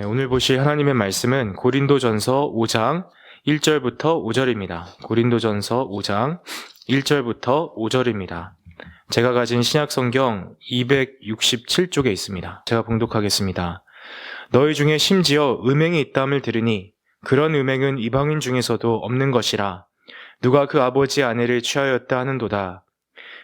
네, 오늘 보실 하나님의 말씀은 고린도전서 5장 1절부터 5절입니다. 고린도전서 5장 1절부터 5절입니다. 제가 가진 신약성경 267쪽에 있습니다. 제가 봉독하겠습니다. 너희 중에 심지어 음행이 있다함을 들으니 그런 음행은 이방인 중에서도 없는 것이라. 누가 그 아버지의 아내를 취하였다 하는도다.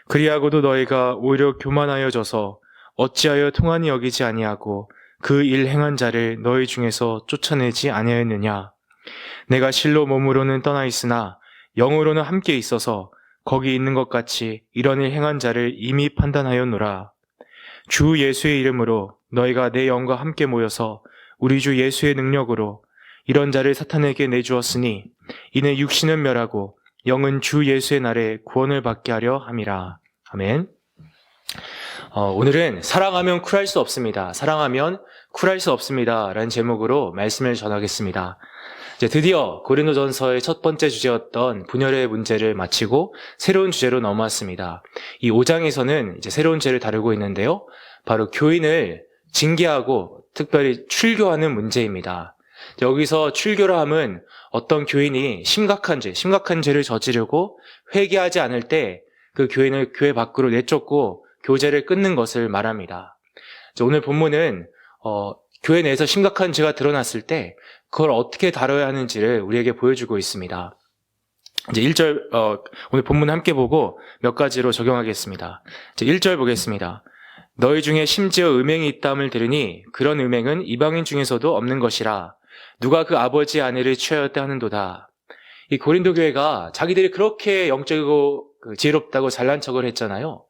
그리하고도 너희가 오히려 교만하여져서 어찌하여 통한이 여기지 아니하고 그 일 행한 자를 너희 중에서 쫓아내지 아니하였느냐. 내가 실로 몸으로는 떠나 있으나 영으로는 함께 있어서 거기 있는 것 같이 이런 일 행한 자를 이미 판단하였노라. 주 예수의 이름으로 너희가 내 영과 함께 모여서 우리 주 예수의 능력으로 이런 자를 사탄에게 내주었으니 이는 육신은 멸하고 영은 주 예수의 날에 구원을 받게 하려 함이라. 아멘. 오늘은 사랑하면 쿨할 수 없습니다. 사랑하면 쿨할 수 없습니다. 라는 제목으로 말씀을 전하겠습니다. 이제 드디어 고린도전서의 첫 번째 주제였던 분열의 문제를 마치고 새로운 주제로 넘어왔습니다. 이 5장에서는 이제 새로운 주제를 다루고 있는데요. 바로 교인을 징계하고 특별히 출교하는 문제입니다. 여기서 출교라 함은 어떤 교인이 심각한 죄를 저지르고 회개하지 않을 때 그 교인을 교회 밖으로 내쫓고 교제를 끊는 것을 말합니다. 오늘 본문은 교회 내에서 심각한 죄가 드러났을 때 그걸 어떻게 다뤄야 하는지를 우리에게 보여주고 있습니다. 이제 1절 오늘 본문 함께 보고 몇 가지로 적용하겠습니다. 이제 1절 보겠습니다. 너희 중에 심지어 음행이 있다함을 들으니 그런 음행은 이방인 중에서도 없는 것이라. 누가 그 아버지의 아내를 취하였다 하는도다. 이 고린도 교회가 자기들이 그렇게 영적이고 지혜롭다고 잘난 척을 했잖아요.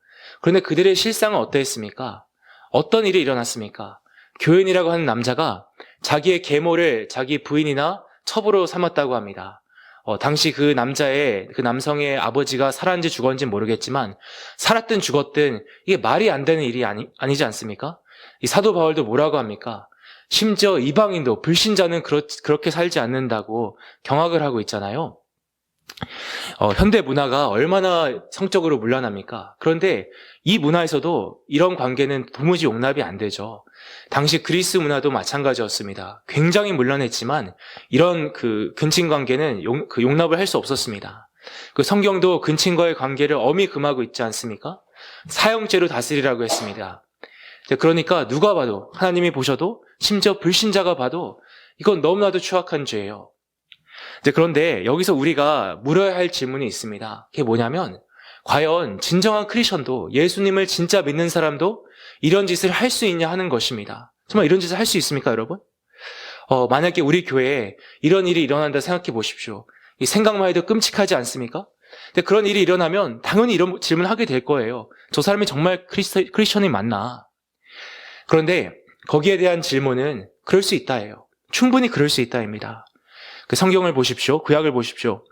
그런데 그들의 실상은 어떠했습니까? 어떤 일이 일어났습니까? 교인이라고 하는 남자가 자기의 계모를 자기 부인이나 첩으로 삼았다고 합니다. 당시 그 남성의 아버지가 살았는지 죽었는지 모르겠지만 살았든 죽었든 이게 말이 안 되는 일이 아니지 않습니까? 이 사도 바울도 뭐라고 합니까? 심지어 이방인도 불신자는 그렇게 살지 않는다고 경악을 하고 있잖아요. 현대 문화가 얼마나 성적으로 문란합니까? 그런데 이 문화에서도 이런 관계는 도무지 용납이 안 되죠. 당시 그리스 문화도 마찬가지였습니다. 굉장히 문란했지만 이런 근친 관계는 용납을 할 수 없었습니다. 성경도 근친과의 관계를 엄히 금하고 있지 않습니까? 사형죄로 다스리라고 했습니다. 그러니까 누가 봐도, 하나님이 보셔도, 심지어 불신자가 봐도 이건 너무나도 추악한 죄예요. 그런데 여기서 우리가 물어야 할 질문이 있습니다. 그게 뭐냐면 과연 진정한 크리스천도, 예수님을 진짜 믿는 사람도 이런 짓을 할 수 있냐 하는 것입니다. 정말 이런 짓을 할 수 있습니까, 여러분? 만약에 우리 교회에 이런 일이 일어난다 생각해 보십시오. 이 생각만 해도 끔찍하지 않습니까? 근데 그런 일이 일어나면 당연히 이런 질문을 하게 될 거예요. 저 사람이 정말 크리스천이 맞나? 그런데 거기에 대한 질문은 그럴 수 있다예요. 충분히 그럴 수 있다입니다. 성경을 보십시오. 구약을 보십시오.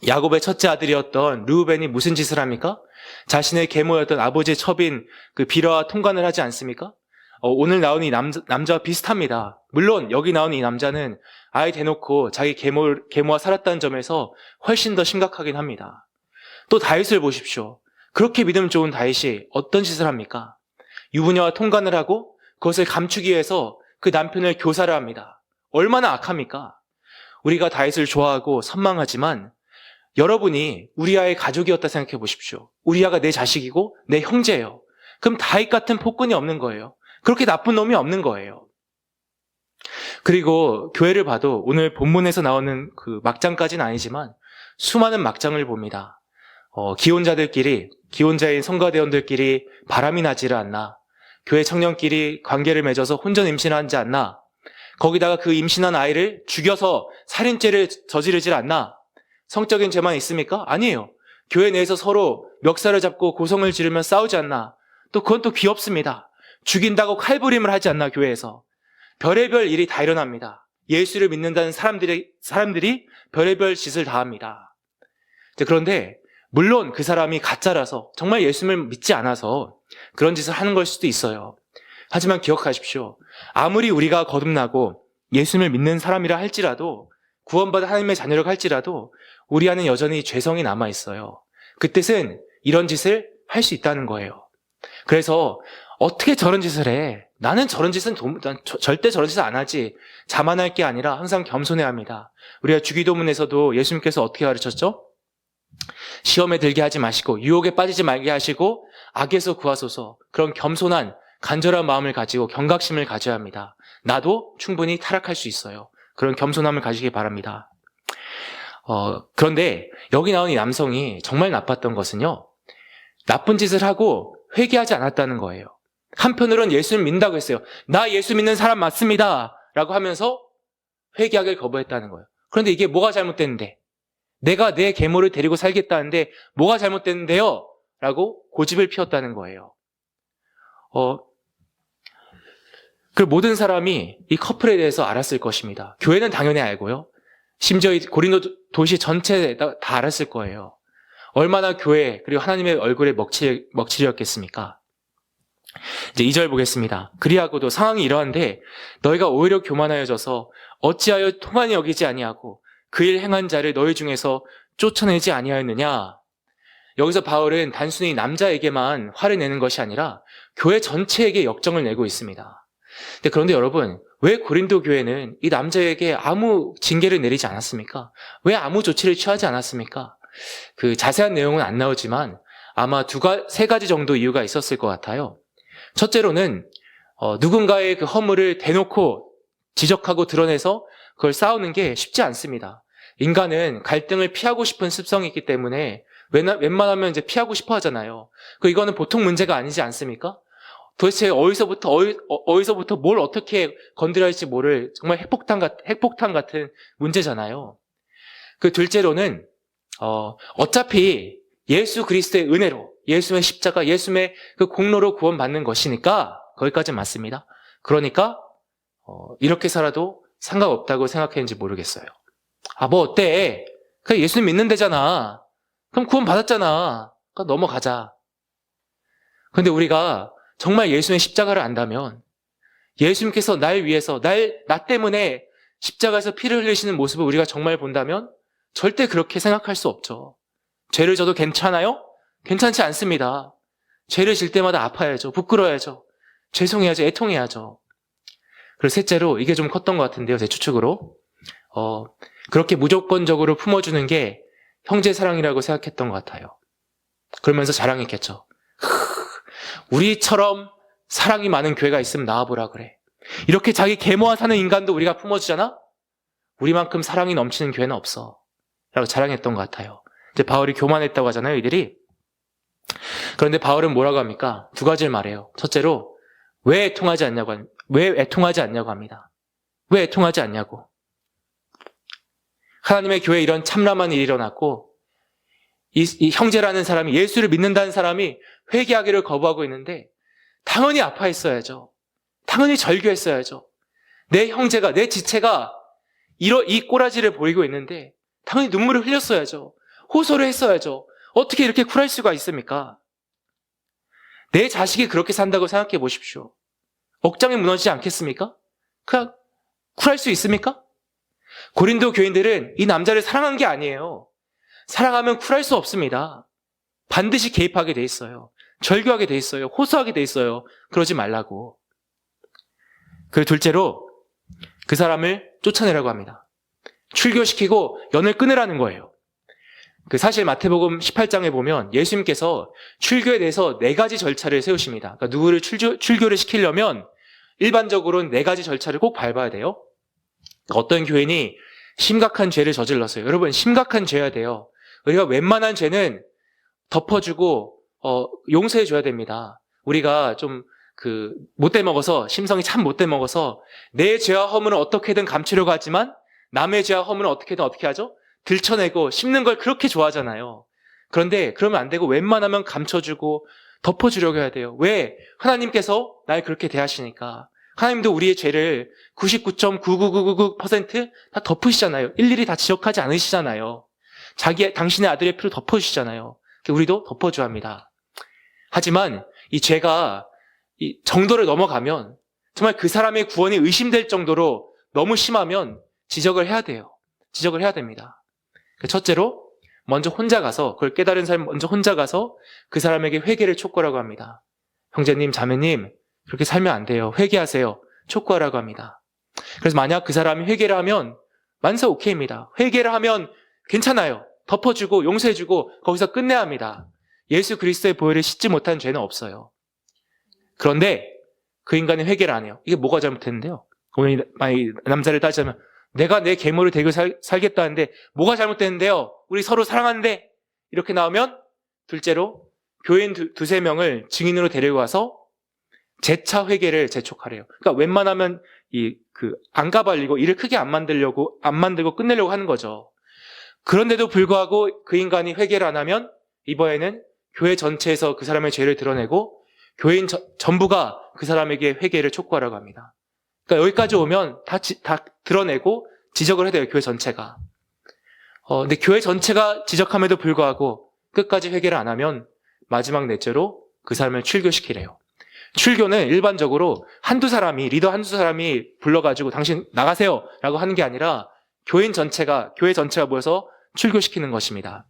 야곱의 첫째 아들이었던 르우벤이 무슨 짓을 합니까? 자신의 계모였던 아버지의 첩인 비라와 통관을 하지 않습니까? 오늘 나온 이 남자와 비슷합니다. 물론 여기 나온 이 남자는 아예 대놓고 자기 계모와 살았다는 점에서 훨씬 더 심각하긴 합니다. 또 다윗을 보십시오. 그렇게 믿음 좋은 다윗이 어떤 짓을 합니까? 유부녀와 통관을 하고 그것을 감추기 위해서 그 남편을 교사를 합니다. 얼마나 악합니까? 우리가 다윗을 좋아하고 선망하지만 여러분이 우리아의 가족이었다 생각해 보십시오. 우리아가 내 자식이고 내 형제예요. 그럼 다윗 같은 폭군이 없는 거예요. 그렇게 나쁜 놈이 없는 거예요. 그리고 교회를 봐도 오늘 본문에서 나오는 막장까지는 아니지만 수많은 막장을 봅니다. 기혼자인 성가대원들끼리 바람이 나지를 않나? 교회 청년끼리 관계를 맺어서 혼전 임신하지 않나? 거기다가 그 임신한 아이를 죽여서 살인죄를 저지르질 않나? 성적인 죄만 있습니까? 아니에요. 교회 내에서 서로 멱살을 잡고 고성을 지르며 싸우지 않나? 그건 또 귀엽습니다. 죽인다고 칼부림을 하지 않나, 교회에서. 별의별 일이 다 일어납니다. 예수를 믿는다는 사람들이 별의별 짓을 다 합니다. 그런데 물론 그 사람이 가짜라서 정말 예수님을 믿지 않아서 그런 짓을 하는 걸 수도 있어요. 하지만 기억하십시오. 아무리 우리가 거듭나고 예수님을 믿는 사람이라 할지라도, 구원받은 하나님의 자녀라고 할지라도 우리 안에 여전히 죄성이 남아있어요. 그 뜻은 이런 짓을 할 수 있다는 거예요. 그래서 어떻게 저런 짓을 해? 나는 저런 짓은 난 절대 저런 짓을 안 하지. 자만할 게 아니라 항상 겸손해야 합니다. 우리가 주기도문에서도 예수님께서 어떻게 가르쳤죠? 시험에 들게 하지 마시고 유혹에 빠지지 말게 하시고 악에서 구하소서. 그런 겸손한 간절한 마음을 가지고 경각심을 가져야 합니다. 나도 충분히 타락할 수 있어요. 그런 겸손함을 가지기 바랍니다. 그런데 여기 나온 이 남성이 정말 나빴던 것은요, 나쁜 짓을 하고 회개하지 않았다는 거예요. 한편으로는 예수를 믿는다고 했어요. 나 예수 믿는 사람 맞습니다 라고 하면서 회개하기를 거부했다는 거예요. 그런데 이게 뭐가 잘못됐는데, 내가 내 계모를 데리고 살겠다는데 뭐가 잘못됐는데요? 라고 고집을 피웠다는 거예요. 그 모든 사람이 이 커플에 대해서 알았을 것입니다. 교회는 당연히 알고요. 심지어 이 고린도 도시 전체에 다 알았을 거예요. 얼마나 교회 그리고 하나님의 얼굴에 먹칠이었겠습니까? 이제 2절 보겠습니다. 그리하고도 상황이 이러한데 너희가 오히려 교만하여져서 어찌하여 통한이 여기지 아니하고 그 일 행한 자를 너희 중에서 쫓아내지 아니하였느냐. 여기서 바울은 단순히 남자에게만 화를 내는 것이 아니라 교회 전체에게 역정을 내고 있습니다. 그런데 여러분, 왜 고린도 교회는 이 남자에게 아무 징계를 내리지 않았습니까? 왜 아무 조치를 취하지 않았습니까? 그 자세한 내용은 안 나오지만 아마 세 가지 정도 이유가 있었을 것 같아요. 첫째로는 누군가의 그 허물을 대놓고 지적하고 드러내서 그걸 싸우는 게 쉽지 않습니다. 인간은 갈등을 피하고 싶은 습성이 있기 때문에 웬만하면 이제 피하고 싶어 하잖아요. 이거는 보통 문제가 아니지 않습니까? 도대체 어디서부터 뭘 어떻게 건드려야 할지 모를 정말 핵폭탄 같은 문제잖아요. 둘째로는 어차피 예수 그리스도의 은혜로, 예수의 십자가, 예수의 그 공로로 구원받는 것이니까 거기까지 맞습니다. 그러니까 이렇게 살아도 상관없다고 생각했는지 모르겠어요. 뭐 어때? 그냥 예수님 믿는 데잖아. 그럼 구원받았잖아. 그러니까 넘어가자. 그런데 우리가 정말 예수의 십자가를 안다면 예수님께서 날 위해서 나 때문에 십자가에서 피를 흘리시는 모습을 우리가 정말 본다면 절대 그렇게 생각할 수 없죠. 죄를 져도 괜찮아요? 괜찮지 않습니다. 죄를 질 때마다 아파야죠. 부끄러워야죠. 죄송해야죠. 애통해야죠. 그리고 셋째로 이게 좀 컸던 것 같은데요. 제 추측으로. 그렇게 무조건적으로 품어주는 게 형제 사랑이라고 생각했던 것 같아요. 그러면서 자랑했겠죠. 우리처럼 사랑이 많은 교회가 있으면 나와보라 그래. 이렇게 자기 계모와 사는 인간도 우리가 품어주잖아? 우리만큼 사랑이 넘치는 교회는 없어. 라고 자랑했던 것 같아요. 이제 바울이 교만했다고 하잖아요, 이들이. 그런데 바울은 뭐라고 합니까? 두 가지를 말해요. 첫째로, 왜 애통하지 않냐고 합니다. 왜 애통하지 않냐고. 하나님의 교회에 이런 참람한 일이 일어났고, 이 형제라는 사람이, 예수를 믿는다는 사람이 회개하기를 거부하고 있는데 당연히 아파했어야죠. 당연히 절규했어야죠. 내 형제가, 내 지체가 이 꼬라지를 보이고 있는데 당연히 눈물을 흘렸어야죠. 호소를 했어야죠. 어떻게 이렇게 쿨할 수가 있습니까? 내 자식이 그렇게 산다고 생각해 보십시오. 억장이 무너지지 않겠습니까? 그냥 쿨할 수 있습니까? 고린도 교인들은 이 남자를 사랑한 게 아니에요. 사랑하면 쿨할 수 없습니다. 반드시 개입하게 돼 있어요. 절규하게 돼 있어요. 호소하게 돼 있어요. 그러지 말라고. 그리고 둘째로 그 사람을 쫓아내라고 합니다. 출교시키고 연을 끊으라는 거예요. 사실 마태복음 18장에 보면 예수님께서 출교에 대해서 4가지 절차를 세우십니다. 그러니까 누구를 출교를 시키려면 일반적으로는 4가지 절차를 꼭 밟아야 돼요. 어떤 교인이 심각한 죄를 저질렀어요. 여러분, 심각한 죄여야 돼요. 우리가 웬만한 죄는 덮어주고 용서해줘야 됩니다. 우리가 좀 못돼 먹어서, 심성이 참 못돼 먹어서 내 죄와 허물은 어떻게든 감추려고 하지만 남의 죄와 허물은 어떻게 하죠? 들춰내고 씹는 걸 그렇게 좋아하잖아요. 그런데 그러면 안 되고 웬만하면 감춰주고 덮어주려고 해야 돼요. 왜? 하나님께서 날 그렇게 대하시니까. 하나님도 우리의 죄를 99.99999%다 덮으시잖아요. 일일이 다 지적하지 않으시잖아요. 당신의 아들의 피로 덮어주시잖아요. 우리도 덮어줘야 합니다. 하지만 이 죄가 이 정도를 넘어가면, 정말 그 사람의 구원이 의심될 정도로 너무 심하면 지적을 해야 돼요. 지적을 해야 됩니다. 첫째로 먼저 혼자 가서, 그걸 깨달은 사람이 먼저 혼자 가서 그 사람에게 회개를 촉구하라고 합니다. 형제님, 자매님, 그렇게 살면 안 돼요. 회개하세요. 촉구하라고 합니다. 그래서 만약 그 사람이 회개를 하면 만사 오케이입니다. 회개를 하면 괜찮아요. 덮어주고 용서해주고 거기서 끝내야 합니다. 예수 그리스도의 보혈을 씻지 못한 죄는 없어요. 그런데 그 인간이 회개를 안 해요. 이게 뭐가 잘못됐는데요? 오늘 남자를 따지자면 내가 내 계모를 데리고 살겠다는데 뭐가 잘못됐는데요? 우리 서로 사랑하는데 이렇게 나오면 둘째로 교인 두세 명을 증인으로 데리고 와서 재차 회개를 재촉하래요. 그러니까 웬만하면 안 가발리고 일을 크게 안 만들고 끝내려고 하는 거죠. 그런데도 불구하고 그 인간이 회개를 안 하면 이번에는 교회 전체에서 그 사람의 죄를 드러내고 교인 전부가 그 사람에게 회개를 촉구하라고 합니다. 그러니까 여기까지 오면 다 드러내고 지적을 해야 돼요, 교회 전체가. 근데 교회 전체가 지적함에도 불구하고 끝까지 회개를 안 하면 마지막 넷째로 그 사람을 출교시키래요. 출교는 일반적으로 리더 한두 사람이 불러가지고 당신 나가세요 라고 하는 게 아니라 교회 전체가 모여서 출교시키는 것입니다.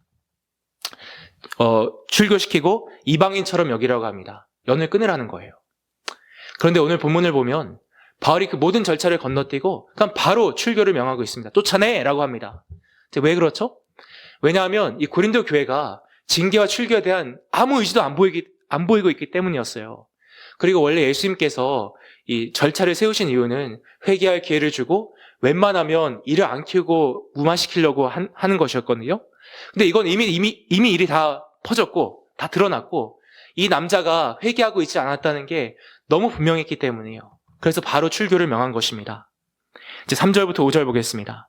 출교시키고 이방인처럼 여기라고 합니다. 연을 끊으라는 거예요. 그런데 오늘 본문을 보면 바울이 그 모든 절차를 건너뛰고 그냥 바로 출교를 명하고 있습니다. 쫓아내라고 합니다. 왜 그렇죠? 왜냐하면 이 고린도 교회가 징계와 출교에 대한 아무 의지도 안 보이고 있기 때문이었어요. 그리고 원래 예수님께서 이 절차를 세우신 이유는 회개할 기회를 주고 웬만하면 일을 안 키우고 무마시키려고 하는 것이었거든요. 근데 이건 이미 일이 다 퍼졌고 다 드러났고 이 남자가 회개하고 있지 않았다는 게 너무 분명했기 때문이에요. 그래서 바로 출교를 명한 것입니다. 이제 3절부터 5절 보겠습니다.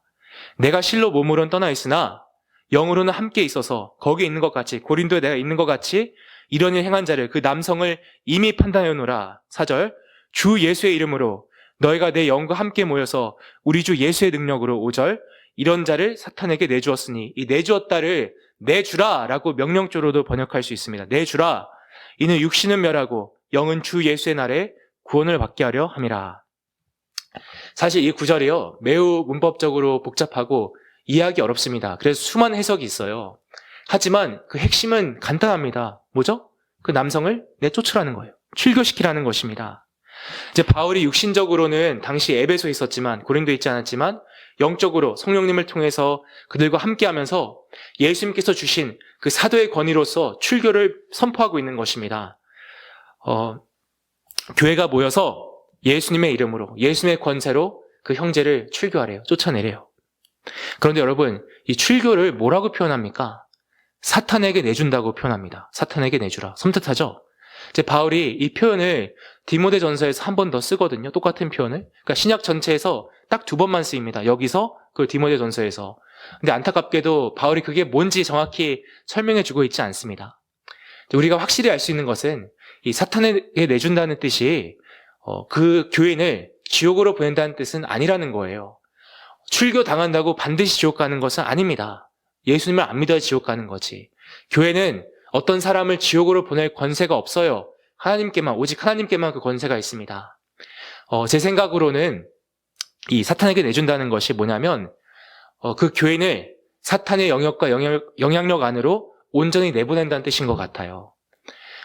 내가 실로 몸으로는 떠나 있으나 영으로는 함께 있어서 거기 있는 것 같이 고린도에 내가 있는 것 같이 이런 일 행한 자를 그 남성을 이미 판단하노라. 4절 주 예수의 이름으로 너희가 내 영과 함께 모여서 우리 주 예수의 능력으로 5절 이런 자를 사탄에게 내주었으니 이 내주었다를 내주라 라고 명령조로도 번역할 수 있습니다. 내주라. 이는 육신은 멸하고 영은 주 예수의 날에 구원을 받게 하려 함이라. 사실 이 구절이요 매우 문법적으로 복잡하고 이해하기 어렵습니다. 그래서 수많은 해석이 있어요. 하지만 그 핵심은 간단합니다. 뭐죠? 그 남성을 내쫓으라는 거예요. 출교시키라는 것입니다. 이제 바울이 육신적으로는 당시 에베소에 있었지만 고린도에 있지 않았지만 영적으로 성령님을 통해서 그들과 함께하면서 예수님께서 주신 그 사도의 권위로서 출교를 선포하고 있는 것입니다. 교회가 모여서 예수님의 이름으로 예수님의 권세로 그 형제를 출교하래요. 쫓아내래요. 그런데 여러분 이 출교를 뭐라고 표현합니까? 사탄에게 내준다고 표현합니다. 사탄에게 내주라. 섬뜩하죠? 이제 바울이 이 표현을 디모데전서에서 한 번 더 쓰거든요. 똑같은 표현을. 그러니까 신약 전체에서 딱 2번만 쓰입니다. 여기서 그 디모데전서에서. 근데 안타깝게도 바울이 그게 뭔지 정확히 설명해 주고 있지 않습니다. 우리가 확실히 알 수 있는 것은 이 사탄에게 내준다는 뜻이 그 교인을 지옥으로 보낸다는 뜻은 아니라는 거예요. 출교 당한다고 반드시 지옥 가는 것은 아닙니다. 예수님을 안 믿어야 지옥 가는 거지. 교회는 어떤 사람을 지옥으로 보낼 권세가 없어요. 오직 하나님께만 그 권세가 있습니다. 제 생각으로는 이 사탄에게 내준다는 것이 뭐냐면 그 교인을 사탄의 영역과 영향력 안으로 온전히 내보낸다는 뜻인 것 같아요.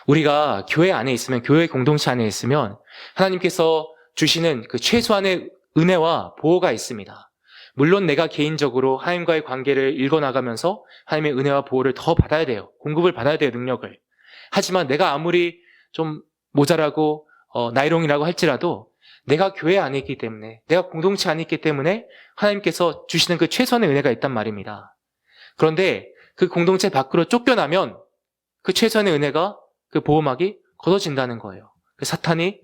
우리가 교회 안에 있으면, 교회 공동체 안에 있으면 하나님께서 주시는 그 최소한의 은혜와 보호가 있습니다. 물론 내가 개인적으로 하나님과의 관계를 읽어나가면서 하나님의 은혜와 보호를 더 받아야 돼요. 공급을 받아야 돼요, 능력을. 하지만 내가 아무리 좀 모자라고 나이롱이라고 할지라도 내가 교회 안에 있기 때문에, 내가 공동체 안에 있기 때문에 하나님께서 주시는 그 최소한의 은혜가 있단 말입니다. 그런데 그 공동체 밖으로 쫓겨나면 그 최소한의 은혜가, 그 보호막이 걷어진다는 거예요. 사탄이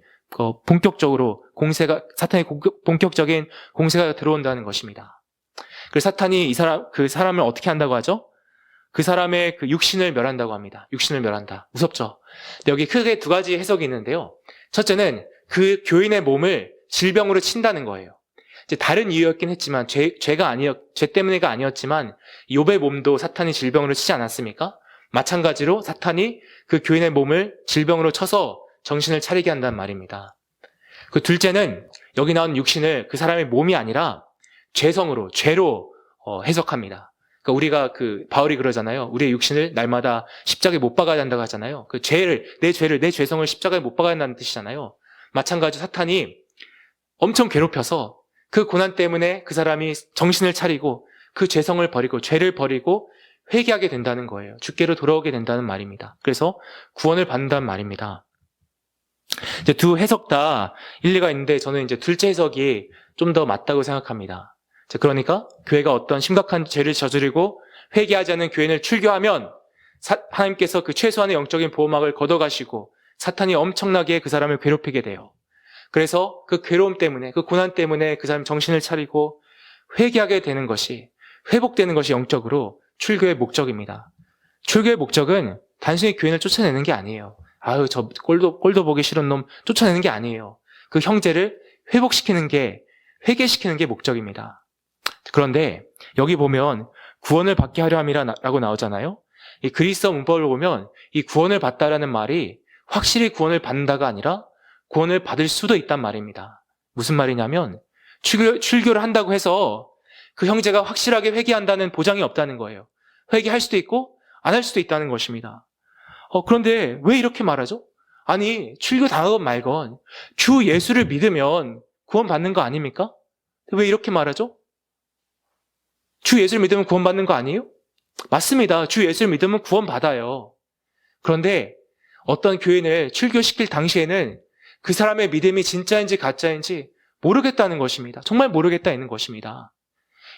사탄의 본격적인 공세가 들어온다는 것입니다. 그래서 사탄이 그 사람을 어떻게 한다고 하죠? 그 사람의 그 육신을 멸한다고 합니다. 육신을 멸한다. 무섭죠? 근데 여기 크게 두 가지 해석이 있는데요. 첫째는 그 교인의 몸을 질병으로 친다는 거예요. 이제 다른 이유였긴 했지만 죄 때문에가 아니었지만 욥의 몸도 사탄이 질병으로 치지 않았습니까? 마찬가지로 사탄이 그 교인의 몸을 질병으로 쳐서 정신을 차리게 한단 말입니다. 그 둘째는 여기 나온 육신을 그 사람의 몸이 아니라 죄로 해석합니다. 그러니까 우리가 바울이 그러잖아요. 우리의 육신을 날마다 십자가에 못 박아야 한다고 하잖아요. 내 죄성을 십자가에 못 박아야 한다는 뜻이잖아요. 마찬가지로 사탄이 엄청 괴롭혀서 그 고난 때문에 그 사람이 정신을 차리고 그 죄성을 버리고 죄를 버리고 회개하게 된다는 거예요. 주께로 돌아오게 된다는 말입니다. 그래서 구원을 받는다는 말입니다. 이제 두 해석 다 일리가 있는데 저는 이제 둘째 해석이 좀 더 맞다고 생각합니다. 그러니까 교회가 어떤 심각한 죄를 저지르고 회개하지 않은 교인을 출교하면 하나님께서 그 최소한의 영적인 보호막을 걷어가시고 사탄이 엄청나게 그 사람을 괴롭히게 돼요. 그래서 그 괴로움 때문에, 그 고난 때문에 그 사람이 정신을 차리고 회개하게 되는 것이, 회복되는 것이 영적으로 출교의 목적입니다. 출교의 목적은 단순히 교인을 쫓아내는 게 아니에요. 아유, 저 꼴도 보기 싫은 놈 쫓아내는 게 아니에요. 그 형제를 회복시키는 게, 회개시키는 게 목적입니다. 그런데 여기 보면 구원을 받게 하려 함이라고 나오잖아요. 이 그리스어 문법을 보면 이 구원을 받다라는 말이 확실히 구원을 받는다가 아니라 구원을 받을 수도 있단 말입니다. 무슨 말이냐면 출교를 한다고 해서 그 형제가 확실하게 회개한다는 보장이 없다는 거예요. 회개할 수도 있고 안 할 수도 있다는 것입니다. 그런데 왜 이렇게 말하죠? 아니, 출교 당하건 말건 주 예수를 믿으면 구원받는 거 아닙니까? 왜 이렇게 말하죠? 주 예수를 믿으면 구원받는 거 아니에요? 맞습니다. 주 예수를 믿으면 구원받아요. 그런데 어떤 교인을 출교시킬 당시에는 그 사람의 믿음이 진짜인지 가짜인지 모르겠다는 것입니다. 정말 모르겠다는 것입니다.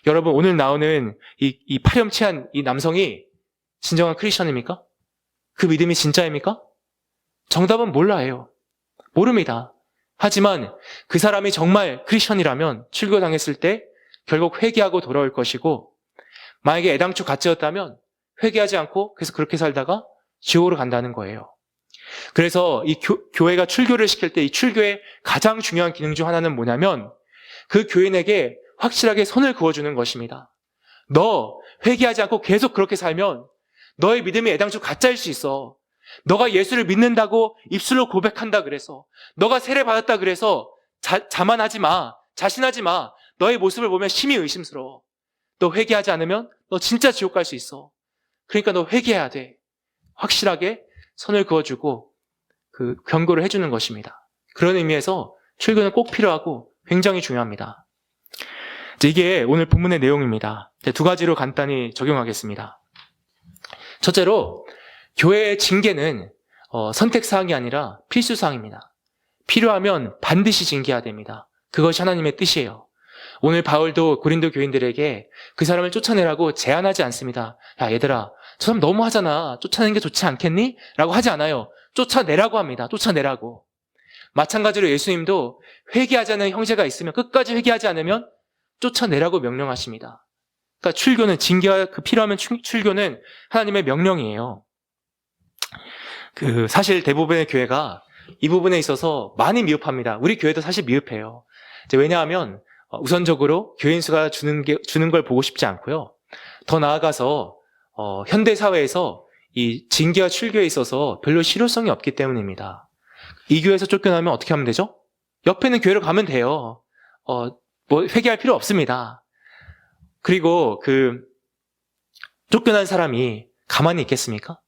여러분, 오늘 나오는 이 파렴치한 이 남성이 진정한 크리스천입니까? 그 믿음이 진짜입니까? 정답은 몰라요. 모릅니다. 하지만 그 사람이 정말 크리스천이라면 출교당했을 때 결국 회개하고 돌아올 것이고, 만약에 애당초 가짜였다면 회개하지 않고 계속 그렇게 살다가 지옥으로 간다는 거예요. 그래서 이 교회가 출교를 시킬 때 이 출교의 가장 중요한 기능 중 하나는 뭐냐면 그 교인에게 확실하게 선을 그어주는 것입니다. 너 회개하지 않고 계속 그렇게 살면 너의 믿음이 애당초 가짜일 수 있어. 너가 예수를 믿는다고 입술로 고백한다 그래서, 너가 세례 받았다 그래서 자만하지 마, 자신하지 마. 너의 모습을 보면 심히 의심스러워. 너 회개하지 않으면 너 진짜 지옥 갈 수 있어. 그러니까 너 회개해야 돼. 확실하게 선을 그어주고 경고를 해주는 것입니다. 그런 의미에서 출교는 꼭 필요하고 굉장히 중요합니다. 이게 오늘 본문의 내용입니다. 두 가지로 간단히 적용하겠습니다. 첫째로, 교회의 징계는 선택사항이 아니라 필수사항입니다. 필요하면 반드시 징계해야 됩니다. 그것이 하나님의 뜻이에요. 오늘 바울도 고린도 교인들에게 그 사람을 쫓아내라고 제안하지 않습니다. 야, 얘들아, 저 사람 너무 하잖아. 쫓아내는 게 좋지 않겠니? 라고 하지 않아요. 쫓아내라고 합니다. 쫓아내라고. 마찬가지로 예수님도 회개하지 않는 형제가 있으면, 끝까지 회개하지 않으면 쫓아내라고 명령하십니다. 그러니까 출교는, 징계가 필요하면 출교는 하나님의 명령이에요. 사실 대부분의 교회가 이 부분에 있어서 많이 미흡합니다. 우리 교회도 사실 미흡해요. 왜냐하면 우선적으로 교인 수가 주는 걸 보고 싶지 않고요. 더 나아가서 현대 사회에서 이 징계와 출교에 있어서 별로 실효성이 없기 때문입니다. 이 교회에서 쫓겨나면 어떻게 하면 되죠? 옆에 있는 교회로 가면 돼요. 회개할 필요 없습니다. 그리고 쫓겨난 사람이 가만히 있겠습니까?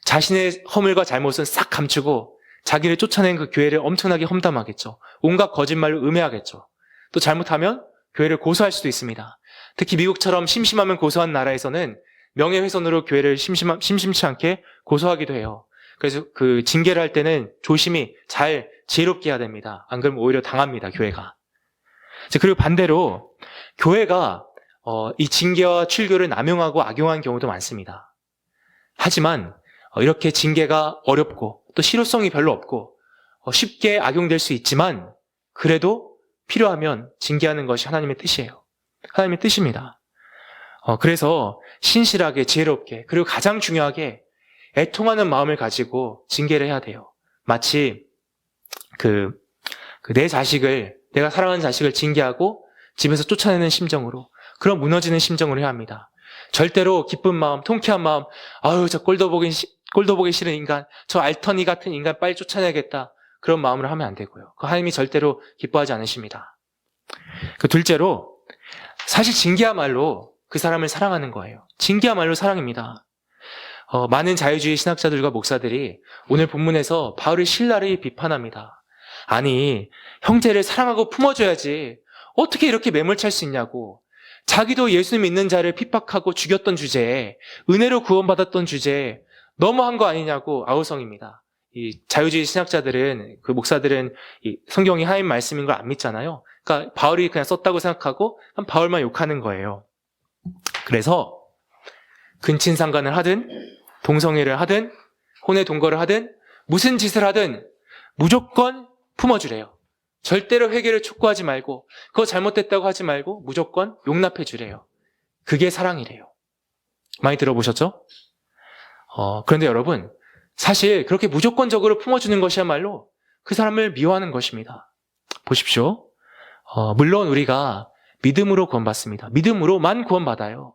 자신의 허물과 잘못은 싹 감추고 자기를 쫓아낸 그 교회를 엄청나게 험담하겠죠. 온갖 거짓말로 음해하겠죠. 또 잘못하면 교회를 고소할 수도 있습니다. 특히 미국처럼 심심하면 고소한 나라에서는 명예훼손으로 교회를 심심치 않게 고소하기도 해요. 그래서 징계를 할 때는 조심히 잘 지혜롭게 해야 됩니다. 안 그러면 오히려 당합니다, 교회가. 그리고 반대로 교회가 이 징계와 출교를 남용하고 악용한 경우도 많습니다. 하지만 이렇게 징계가 어렵고 또 실효성이 별로 없고 쉽게 악용될 수 있지만 그래도 필요하면 징계하는 것이 하나님의 뜻이에요. 하나님의 뜻입니다. 그래서 신실하게, 지혜롭게, 그리고 가장 중요하게 애통하는 마음을 가지고 징계를 해야 돼요. 마치 내 자식을, 내가 사랑하는 자식을 징계하고 집에서 쫓아내는 심정으로, 그런 무너지는 심정으로 해야 합니다. 절대로 기쁜 마음, 통쾌한 마음, 아유, 저 꼴도 보기 싫은 인간, 저 알터니 같은 인간 빨리 쫓아내야겠다, 그런 마음으로 하면 안 되고요. 하나님이 절대로 기뻐하지 않으십니다. 둘째로, 사실 징계야말로 그 사람을 사랑하는 거예요. 징계야말로 사랑입니다. 많은 자유주의 신학자들과 목사들이 오늘 본문에서 바울의 신라를 비판합니다. 아니, 형제를 사랑하고 품어줘야지 어떻게 이렇게 매몰찰 수 있냐고. 자기도 예수 믿는 자를 핍박하고 죽였던 주제에, 은혜로 구원받았던 주제에 너무한 거 아니냐고 아우성입니다. 이 자유주의 신학자들은, 그 목사들은 이 성경이 하인 말씀인 걸 안 믿잖아요. 그러니까 바울이 그냥 썼다고 생각하고 바울만 욕하는 거예요. 그래서 근친상간을 하든 동성애를 하든 혼의 동거를 하든 무슨 짓을 하든 무조건 품어주래요. 절대로 회개를 촉구하지 말고 그거 잘못됐다고 하지 말고 무조건 용납해 주래요. 그게 사랑이래요. 많이 들어보셨죠? 그런데 여러분, 사실 그렇게 무조건적으로 품어주는 것이야말로 그 사람을 미워하는 것입니다. 보십시오. 물론 우리가 믿음으로 구원받습니다. 믿음으로만 구원받아요.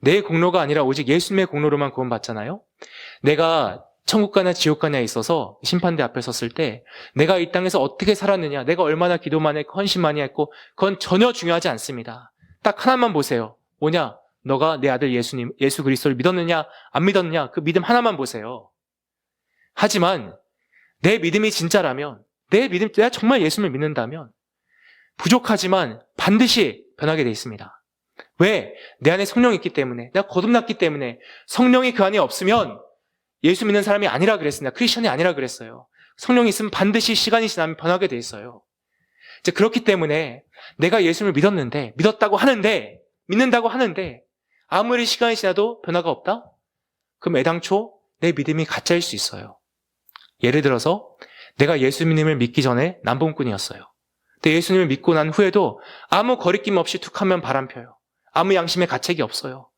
내 공로가 아니라 오직 예수님의 공로로만 구원받잖아요. 내가 천국 가냐 지옥 가냐에 있어서 심판대 앞에 섰을 때 내가 이 땅에서 어떻게 살았느냐, 내가 얼마나 기도 많이 했고 헌신 많이 했고 그건 전혀 중요하지 않습니다. 딱 하나만 보세요. 뭐냐? 너가 내 아들 예수 그리스도를 믿었느냐 안 믿었느냐, 그 믿음 하나만 보세요. 하지만 내 믿음이 진짜라면, 내가 정말 예수님을 믿는다면 부족하지만 반드시 변하게 돼 있습니다. 왜? 내 안에 성령이 있기 때문에, 내가 거듭났기 때문에. 성령이 그 안에 없으면 예수 믿는 사람이 아니라 그랬습니다. 크리스천이 아니라 그랬어요. 성령이 있으면 반드시 시간이 지나면 변하게 돼 있어요. 이제 그렇기 때문에 내가 예수님을 믿었다고 하는데, 믿는다고 하는데 아무리 시간이 지나도 변화가 없다? 그럼 애당초 내 믿음이 가짜일 수 있어요. 예를 들어서 내가 예수님을 믿기 전에 남봉꾼이었어요. 근데 예수님을 믿고 난 후에도 아무 거리낌 없이 툭하면 바람 펴요. 아무 양심의 가책이 없어요.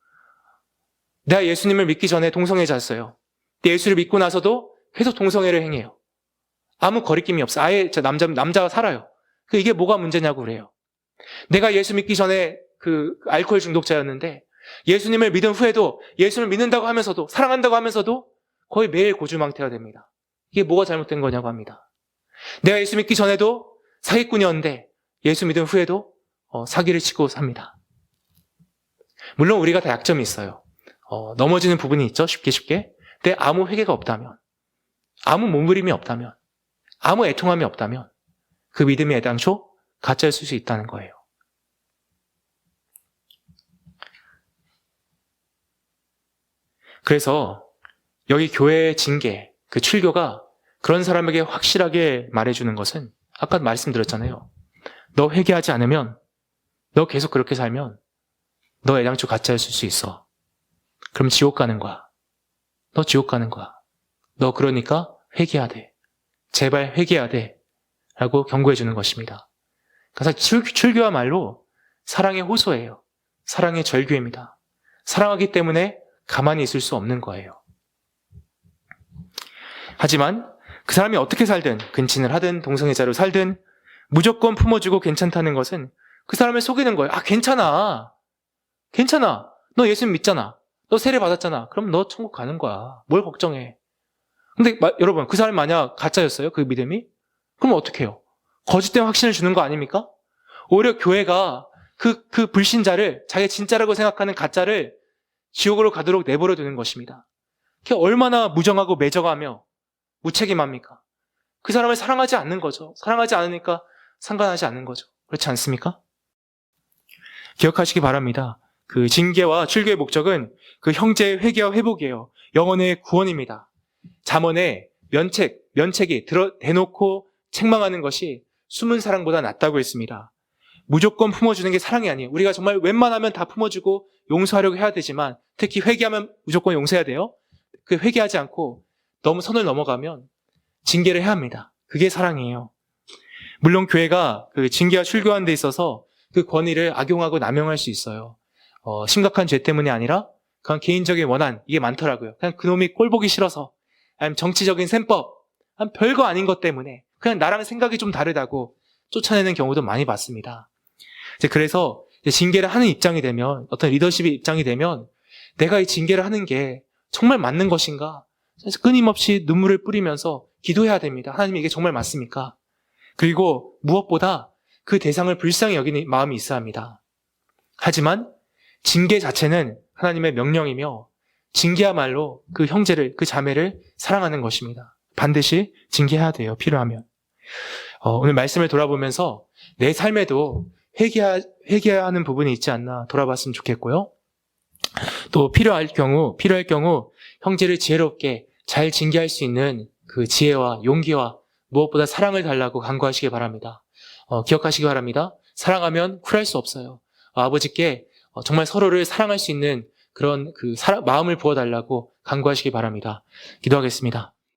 내가 예수님을 믿기 전에 동성애자였어요. 근데 예수를 믿고 나서도 계속 동성애를 행해요. 아무 거리낌이 없어요. 아예 남자가 살아요. 이게 뭐가 문제냐고 그래요. 내가 예수 믿기 전에 그 알코올 중독자였는데 예수님을 믿은 후에도 예수를 믿는다고 하면서도, 사랑한다고 하면서도 거의 매일 고주망태가 됩니다. 이게 뭐가 잘못된 거냐고 합니다. 내가 예수 믿기 전에도 사기꾼이었는데 예수 믿은 후에도 사기를 치고 삽니다. 물론 우리가 다 약점이 있어요. 넘어지는 부분이 있죠. 쉽게. 근데 아무 회개가 없다면, 아무 몸부림이 없다면, 아무 애통함이 없다면 그 믿음이 애당초 가짜였을 수 있다는 거예요. 그래서 여기 교회의 징계, 그 출교가 그런 사람에게 확실하게 말해주는 것은, 아까 말씀드렸잖아요. 너 회개하지 않으면, 너 계속 그렇게 살면 너 애당초 가짜였을 수 있어. 그럼 지옥 가는 거야. 너 지옥 가는 거야. 너 그러니까 회개해야 돼. 제발 회개해야 돼. 라고 경고해 주는 것입니다. 그래서 출교야말로 사랑의 호소예요. 사랑의 절규입니다. 사랑하기 때문에 가만히 있을 수 없는 거예요. 하지만 그 사람이 어떻게 살든, 근친을 하든 동성애자로 살든 무조건 품어주고 괜찮다는 것은 그 사람을 속이는 거예요. 괜찮아. 너 예수님 믿잖아. 너 세례 받았잖아. 그럼 너 천국 가는 거야. 뭘 걱정해. 근데 여러분, 그 사람이 만약 가짜였어요? 그 믿음이? 그럼 어떻게 해요? 거짓된 확신을 주는 거 아닙니까? 오히려 교회가 그 불신자를, 자기 진짜라고 생각하는 가짜를 지옥으로 가도록 내버려 두는 것입니다. 그게 얼마나 무정하고 매정하며 무책임합니까? 그 사람을 사랑하지 않는 거죠. 사랑하지 않으니까 상관하지 않는 거죠. 그렇지 않습니까? 기억하시기 바랍니다. 그 징계와 출교의 목적은 그 형제의 회개와 회복이에요. 영혼의 구원입니다. 잠언에 면책이 대놓고 책망하는 것이 숨은 사랑보다 낫다고 했습니다. 무조건 품어주는 게 사랑이 아니에요. 우리가 정말 웬만하면 다 품어주고 용서하려고 해야 되지만, 특히 회개하면 무조건 용서해야 돼요. 그 회개하지 않고 너무 선을 넘어가면 징계를 해야 합니다. 그게 사랑이에요. 물론 교회가 그 징계와 출교하는 데 있어서 그 권위를 악용하고 남용할 수 있어요. 심각한 죄 때문이 아니라 그냥 개인적인 원한, 이게 많더라고요. 그냥 그놈이 꼴 보기 싫어서, 아니면 정치적인 셈법, 별거 아닌 것 때문에 그냥 나랑 생각이 좀 다르다고 쫓아내는 경우도 많이 봤습니다. 그래서 징계를 하는 입장이 되면, 어떤 리더십의 입장이 되면 내가 이 징계를 하는 게 정말 맞는 것인가? 끊임없이 눈물을 뿌리면서 기도해야 됩니다. 하나님, 이게 정말 맞습니까? 그리고 무엇보다 그 대상을 불쌍히 여기는 마음이 있어야 합니다. 하지만 징계 자체는 하나님의 명령이며 징계야말로 그 형제를, 그 자매를 사랑하는 것입니다. 반드시 징계해야 돼요. 필요하면. 오늘 말씀을 돌아보면서 내 삶에도 회개해야 하는 부분이 있지 않나 돌아봤으면 좋겠고요. 또 필요할 경우 형제를 지혜롭게 잘 징계할 수 있는 그 지혜와 용기와 무엇보다 사랑을 달라고 간구하시기 바랍니다. 기억하시기 바랍니다. 사랑하면 쿨할 수 없어요. 아버지께 정말 서로를 사랑할 수 있는 그런 마음을 부어달라고 간구하시기 바랍니다. 기도하겠습니다.